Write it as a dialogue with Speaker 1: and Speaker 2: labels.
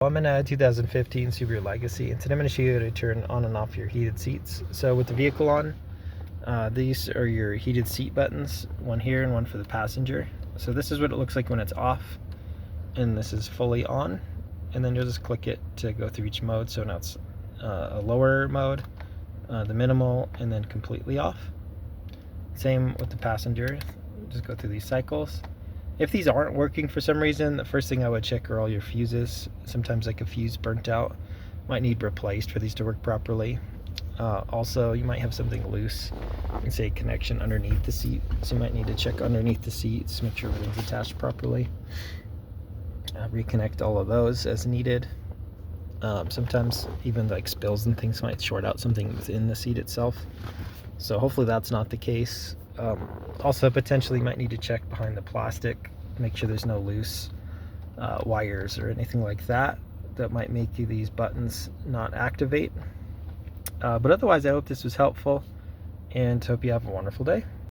Speaker 1: I'm in a 2015 Subaru Legacy, and today I'm going to show you how to turn on and off your heated seats. So with the vehicle on, these are your heated seat buttons, one here and one for the passenger. So this is what it looks like when it's off, and this is fully on. And then you'll just click it to go through each mode. So now it's a lower mode, the minimal, and then completely off. Same with the passenger, just go through these cycles. If these aren't working for some reason, the first thing I would check are all your fuses. Sometimes like a fuse burnt out, might need replaced for these to work properly. Also, you might have something loose, like say connection underneath the seat, so you might need to check underneath the seats, make sure everything's attached properly. Reconnect all of those as needed. Sometimes even like spills and things might short out something within the seat itself, so hopefully that's not the case. Also, potentially might need to check behind the plastic, make sure there's no loose wires or anything like that that might make these buttons not activate. But otherwise, I hope this was helpful, and hope you have a wonderful day.